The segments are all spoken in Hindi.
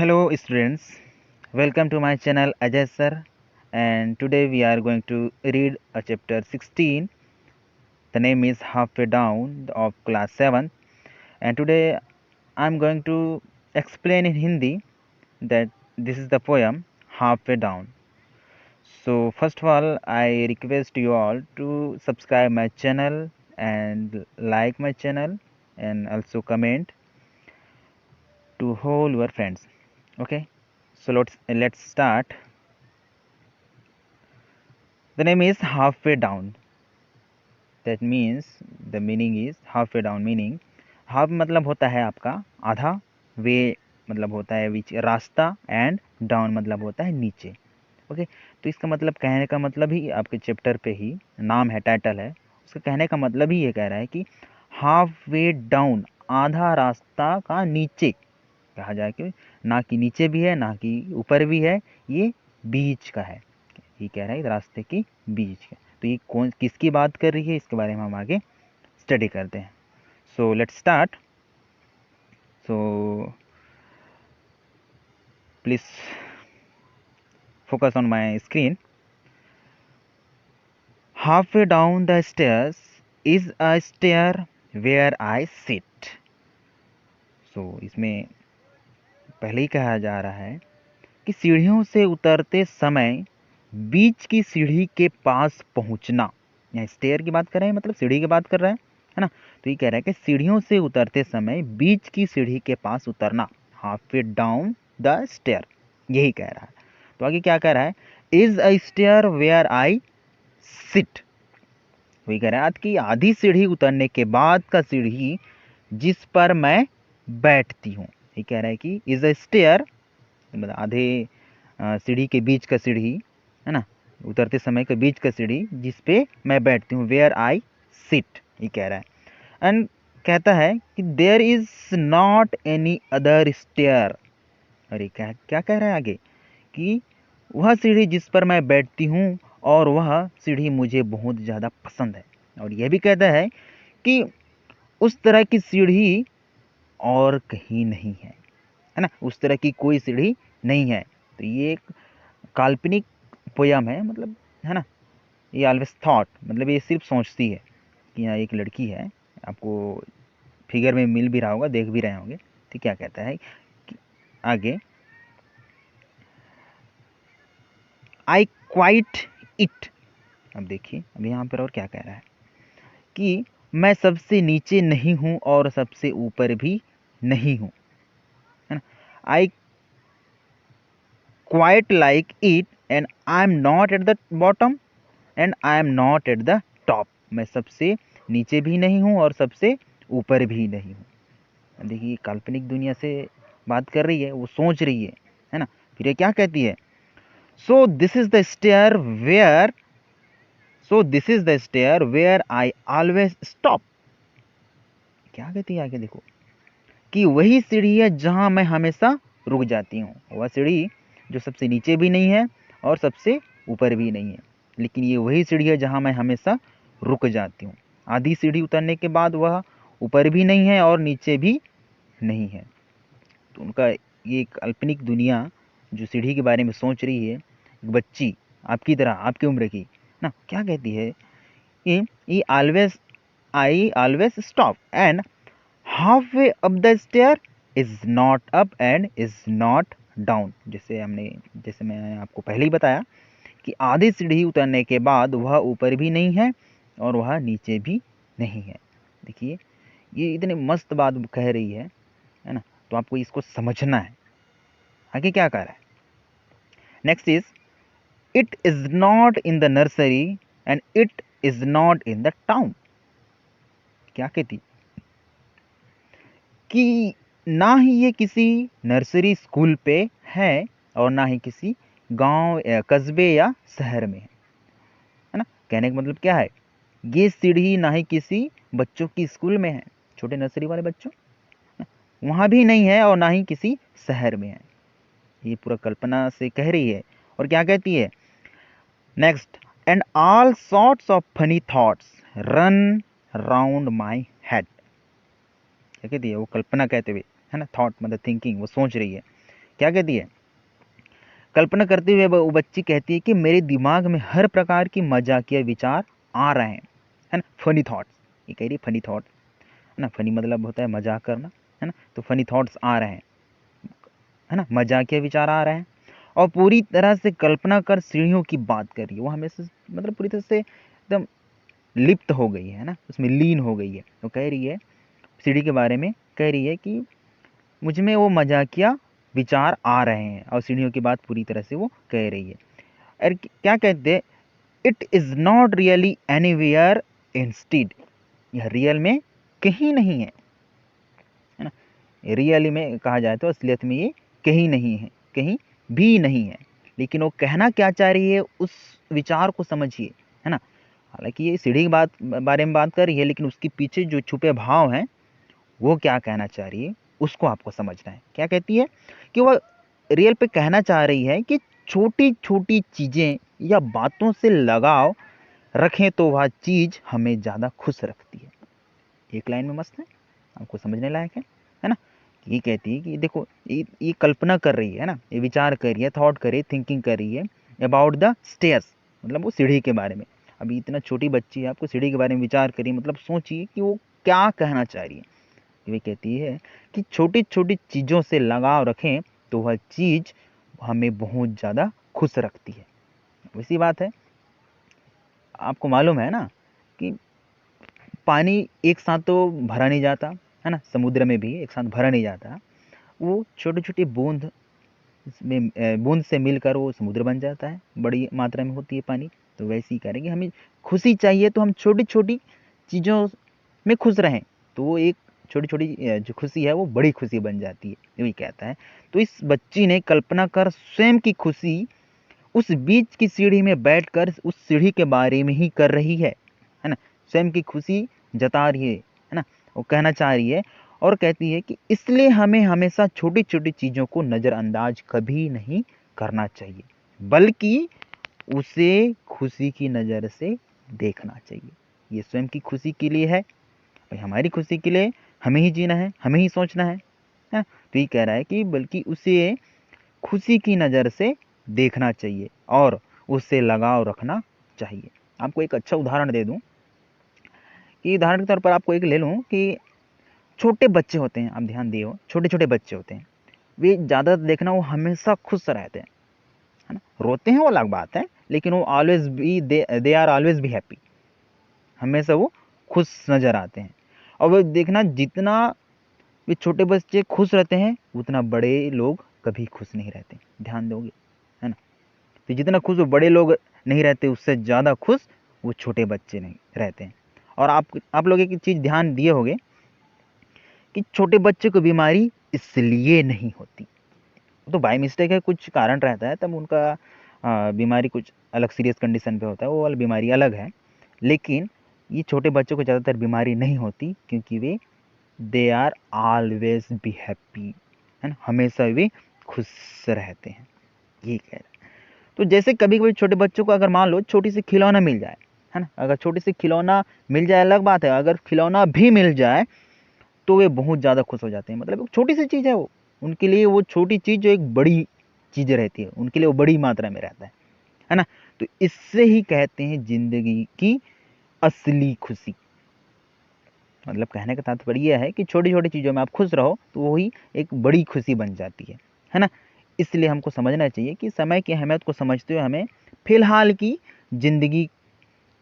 Hello students, welcome to my channel Ajay sir, and today we are going to read a chapter 16. The name is Halfway Down of class 7, and today I'm going to explain in Hindi that this is the poem Halfway Down. So first of all, I request you all to subscribe my channel and like my channel and also comment to all your friends. Okay, so let's start. The name is Halfway Down. That means the meaning is halfway down, meaning half मतलब होता है आपका आधा, वे मतलब होता है बीच रास्ता, एंड डाउन मतलब होता है नीचे. ओके, तो इसका मतलब कहने का मतलब ही आपके चैप्टर पे ही नाम है, टाइटल है, उसका कहने का मतलब ही ये कह रहा है कि हाफ वे डाउन, आधा रास्ता का नीचे कहा जाए, कि ना कि नीचे भी है ना कि ऊपर भी है, ये बीच का है. ये कह रहा है रास्ते की बीच का. तो ये कौन किसकी बात कर रही है, इसके बारे में हम आगे स्टडी करते हैं. So let's start. So please focus on my screen. Halfway down the stairs is a stair where I sit. सो इसमें पहले ही कहा जा रहा है कि सीढ़ियों से उतरते समय बीच की सीढ़ी के पास पहुंचना. यहाँ स्टेयर की बात कर रहे हैं, मतलब सीढ़ी की बात कर रहा है ना. तो ये कह रहा है कि सीढ़ियों से उतरते समय बीच की सीढ़ी के पास उतरना, half way down the stair, यही कह रहा है. तो आगे क्या कह रहा है, is a stair where I sit. वही कह रहा है कि आधी सीढ़ी उतरने के बाद का सीढ़ी जिस पर मैं बैठती हूँ. ये कह रहा है कि इज अ स्टेयर मतलब आधे सीढ़ी के बीच का सीढ़ी है ना, उतरते समय के बीच का सीढ़ी जिस पे मैं बैठती हूँ, वेयर आई सिट, ये कह रहा है. एंड कहता है कि there is not any other stair. अरे क्या क्या कह रहा है आगे, कि वह सीढ़ी जिस पर मैं बैठती हूँ और वह सीढ़ी मुझे बहुत ज़्यादा पसंद है. और यह भी कहता है कि उस तरह की सीढ़ी और कहीं नहीं है ना, उस तरह की कोई सीढ़ी नहीं है. तो ये एक काल्पनिक पोयम है, मतलब है ना. ये ऑलवेज थॉट मतलब ये सिर्फ सोचती है कि यहाँ एक लड़की है, आपको फिगर में मिल भी रहा होगा, देख भी रहे होंगे. तो क्या कहता है कि आगे, आई क्वाइट इट. अब देखिए अब यहाँ पर और क्या कह रहा है कि मैं सबसे नीचे नहीं हूँ और सबसे ऊपर भी नहीं हूँ, है ना. I quite like it and I am not at the bottom and I am not at the top. मैं सबसे नीचे भी नहीं हूँ और सबसे ऊपर भी नहीं हूँ. देखिए काल्पनिक दुनिया से बात कर रही है, वो सोच रही है ना. फिर ये क्या कहती है, so this is the stair where, so this is the stair where I always stop. क्या कहती है आगे देखो, कि वही सीढ़ी है जहां मैं हमेशा रुक जाती हूँ. वह सीढ़ी जो सबसे नीचे भी नहीं है और सबसे ऊपर भी नहीं है, लेकिन ये वही सीढ़ी है जहां मैं हमेशा रुक जाती हूँ. आधी सीढ़ी उतरने के बाद वह ऊपर भी नहीं है और नीचे भी नहीं है. तो उनका ये काल्पनिक दुनिया जो सीढ़ी के बारे में सोच रही है, एक बच्ची आपकी तरह, आपकी उम्र की ना, क्या कहती है कि always I always stop and half way up the stair is not up and is not down. जैसे मैंने आपको पहले ही बताया कि आधी सीढ़ी उतरने के बाद वह ऊपर भी नहीं है और वह नीचे भी नहीं है. देखिए ये इतनी मस्त बात कह रही है ना. तो आपको इसको समझना है. आगे क्या कह रहा है, next is it is not in the nursery and it is not in the town. क्या कहती कि ना ही ये किसी नर्सरी स्कूल पे है और ना ही किसी गांव या कस्बे या शहर में है ना. कहने का मतलब क्या है, ये सीढ़ी ना ही किसी बच्चों की स्कूल में है, छोटे नर्सरी वाले बच्चों, वहाँ भी नहीं है और ना ही किसी शहर में है. ये पूरा कल्पना से कह रही है. और क्या कहती है next, and all sorts of funny thoughts run round my head. क्या कहती है वो कल्पना कहते हुए, है ना, थॉट मतलब थिंकिंग, वो सोच रही है क्या कहती है? कल्पना करते हुए वो बच्ची कहती है कि मेरे दिमाग में हर प्रकार की मजाकिया विचार आ रहे हैं, है ना, फनी थॉट्स। ये कह रही है फनी थॉट्स, है ना, फनी मतलब होता है मजाक करना, है ना, तो फनी थॉट्स आ रहे हैं, है ना, मजाकिया विचार आ रहे हैं। और पूरी तरह से कल्पना कर सीढ़ियों की बात कर रही है, वो हमेशा मतलब पूरी तरह से एकदम लिप्त हो गई है ना, उसमें लीन हो गई है। वो कह रही है सीढ़ी के बारे में, कह रही है कि मुझ में वो मजाकिया विचार आ रहे हैं, और सीढ़ियों की बात पूरी तरह से वो कह रही है। और क्या कहते हैं, it is not really anywhere instead, यह रियल में कहीं नहीं है ना, रियली में कहा जाए तो असलियत में ये कहीं नहीं है, कहीं भी नहीं है। लेकिन वो कहना क्या चाह रही है, उस विचार को समझिए, है ना। हालांकि ये सीढ़ी की बात बारे में बात कर रही है, लेकिन उसके पीछे जो छुपे भाव हैं वो क्या कहना चाह रही है उसको आपको समझना है। क्या कहती है कि वह रियल पे कहना चाह रही है कि छोटी छोटी चीजें या बातों से लगाव रखें तो वह चीज हमें ज्यादा खुश रखती है। एक लाइन में मस्त है, आपको समझने लायक है ना। ये कहती है कि देखो ये कल्पना कर रही है ना, ये विचार कर रही है, थॉट कर रही है, थिंकिंग कर रही है अबाउट द स्टेयर्स, मतलब वो सीढ़ी के बारे में। अभी इतना छोटी बच्ची है, आपको सीढ़ी के बारे में विचार करिए, मतलब सोचिए कि वो क्या कहना चाह रही है। वे कहती है कि छोटी छोटी चीज़ों से लगाव रखें तो वह चीज़ हमें बहुत ज़्यादा खुश रखती है। वैसी बात है, आपको मालूम है ना कि पानी एक साथ तो भरा नहीं जाता, है ना, समुद्र में भी एक साथ भरा नहीं जाता, वो छोटी छोटी बूंद में बूंद से मिलकर वो समुद्र बन जाता है, बड़ी मात्रा में होती है पानी। तो वैसे ही करेंगे, हमें खुशी चाहिए तो हम छोटी छोटी चीज़ों में खुश रहें, तो वो एक छोटी छोटी जो खुशी है वो बड़ी खुशी बन जाती है, यही कहता है। तो इस बच्ची ने कल्पना कर स्वयं की खुशी उस बीच की सीढ़ी में बैठकर उस सीढ़ी के बारे में ही कर रही है ना, स्वयं की खुशी जता रही है ना, वो कहना चाह रही है। और कहती है कि इसलिए हमें हमेशा छोटी छोटी चीज़ों को नज़रअंदाज कभी नहीं करना चाहिए, बल्कि उसे खुशी की नज़र से देखना चाहिए। ये स्वयं की खुशी के लिए है, भाई हमारी खुशी के लिए हमें ही जीना है, हमें ही सोचना है। तो ये कह रहा है कि बल्कि उसे खुशी की नज़र से देखना चाहिए और उससे लगाव रखना चाहिए। आपको एक अच्छा उदाहरण दे दूं कि उदाहरण के तौर पर आपको एक ले लूं कि छोटे बच्चे होते हैं, आप ध्यान दिए हो, छोटे छोटे बच्चे होते हैं, वे ज़्यादा देखना वो हमेशा खुश रहते हैं, है ना, रोते हैं वो अलग बात है, लेकिन वो always be they are always be happy, हमेशा वो खुश नज़र आते हैं। और वो देखना जितना वे छोटे बच्चे खुश रहते हैं उतना बड़े लोग कभी खुश नहीं रहते, ध्यान दोगे, है ना। तो जितना खुश वो बड़े लोग नहीं रहते, उससे ज़्यादा खुश वो छोटे बच्चे नहीं रहते हैं। और आप लोग एक चीज़ ध्यान दिए होंगे कि छोटे बच्चे को बीमारी इसलिए नहीं होती, तो बाय मिस्टेक है, कुछ कारण रहता है तब उनका बीमारी कुछ अलग सीरियस कंडीशन पे होता है, वो वाली बीमारी अलग है। लेकिन ये छोटे बच्चों को ज़्यादातर बीमारी नहीं होती क्योंकि वे they are always be happy, है ना, हमेशा वे खुश रहते हैं, ये कह रहे हैं। तो जैसे कभी कभी छोटे बच्चों को अगर मान लो छोटी सी खिलौना मिल जाए, है ना, अगर छोटी सी खिलौना मिल जाए अलग बात है, अगर खिलौना भी मिल जाए तो वे बहुत ज़्यादा खुश हो जाते हैं, मतलब एक छोटी सी चीज़ है वो, उनके लिए वो छोटी चीज़ जो एक बड़ी चीज़ रहती है, उनके लिए वो बड़ी मात्रा में रहता है ना। तो इससे ही कहते हैं जिंदगी की असली खुशी, मतलब कहने का तात्पर्य यह है कि छोटी छोटी चीज़ों में आप खुश रहो तो वही एक बड़ी खुशी बन जाती है ना। इसलिए हमको समझना चाहिए कि समय की अहमियत को समझते हुए हमें फिलहाल की ज़िंदगी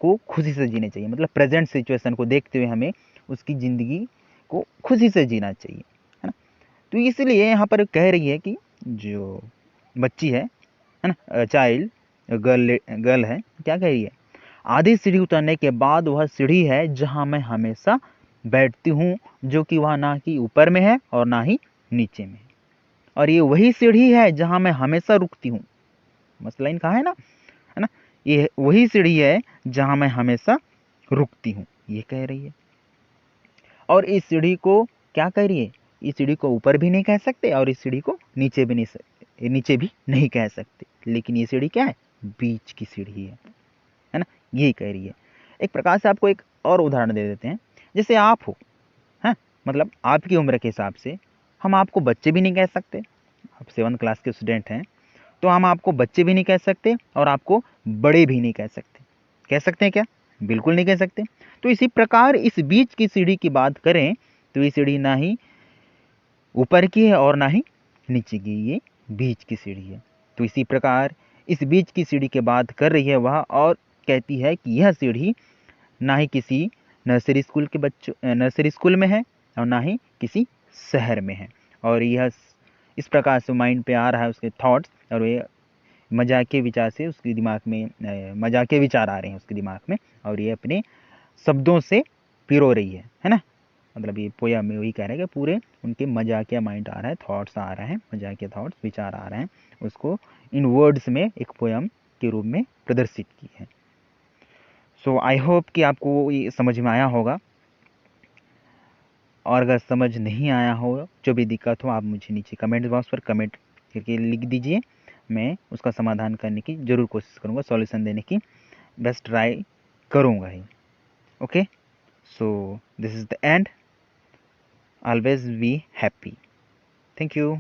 को खुशी से जीना चाहिए, मतलब प्रेजेंट सिचुएशन को देखते हुए हमें उसकी ज़िंदगी को खुशी से जीना चाहिए, है ना। तो इसलिए यहाँ पर कह रही है कि जो बच्ची है ना, चाइल्ड गर्ल है, क्या कह रही है, आधी सीढ़ी उतरने के बाद वह सीढ़ी है जहाँ मैं हमेशा बैठती हूँ, जो कि वह ना कि ऊपर में है और ना ही नीचे में, और ये वही सीढ़ी है जहाँ मैं हमेशा रुकती हूँ। मसला इन कहा है ना, ये वही सीढ़ी है जहाँ मैं हमेशा रुकती हूँ, ये कह रही है। और इस सीढ़ी को क्या कह रही है, इस सीढ़ी को ऊपर भी नहीं कह सकते और इस सीढ़ी को नीचे भी नहीं कह सकते, लेकिन ये सीढ़ी क्या है, बीच की सीढ़ी है ना, यही कह रही है। एक प्रकार से आपको एक और उदाहरण दे देते हैं, जैसे आप हो, हैं, मतलब आपकी उम्र के हिसाब से हम आपको बच्चे भी नहीं कह सकते, आप 7th क्लास के स्टूडेंट हैं, तो हम आपको बच्चे भी नहीं कह सकते और आपको बड़े भी नहीं कह सकते। कह सकते हैं क्या? बिल्कुल नहीं कह सकते। तो इसी प्रकार इस बीच की सीढ़ी की बात करें तो ये सीढ़ी ना ही ऊपर की है और ना ही नीचे की, ये बीच की सीढ़ी है। तो इसी प्रकार इस बीच की सीढ़ी की बात कर रही है वह और कहती है कि यह सीढ़ी ना ही किसी नर्सरी स्कूल में है और ना ही किसी शहर में है। और यह इस प्रकार से माइंड पे आ रहा है उसके थॉट्स, और ये मजाकिया विचार से उसके दिमाग में मजाकिया विचार आ रहे हैं उसके दिमाग में, और ये अपने शब्दों से पिरो रही है ना। मतलब ये पोया में वही कह रहे हैं कि पूरे उनके मजाकिया माइंड आ रहा है, थॉट्स आ रहे हैं, मजाकिया थॉट्स, विचार आ रहे हैं, उसको इन वर्ड्स में एक पोयम के रूप में प्रदर्शित की है। सो आई होप कि आपको ये समझ में आया होगा, और अगर समझ नहीं आया हो, जो भी दिक्कत हो, आप मुझे नीचे कमेंट बॉक्स पर कमेंट करके लिख दीजिए। मैं उसका समाधान करने की ज़रूर कोशिश करूँगा, सॉल्यूशन देने की बेस्ट ट्राई करूँगा ही। Okay, so this is the end. Always be happy. Thank you.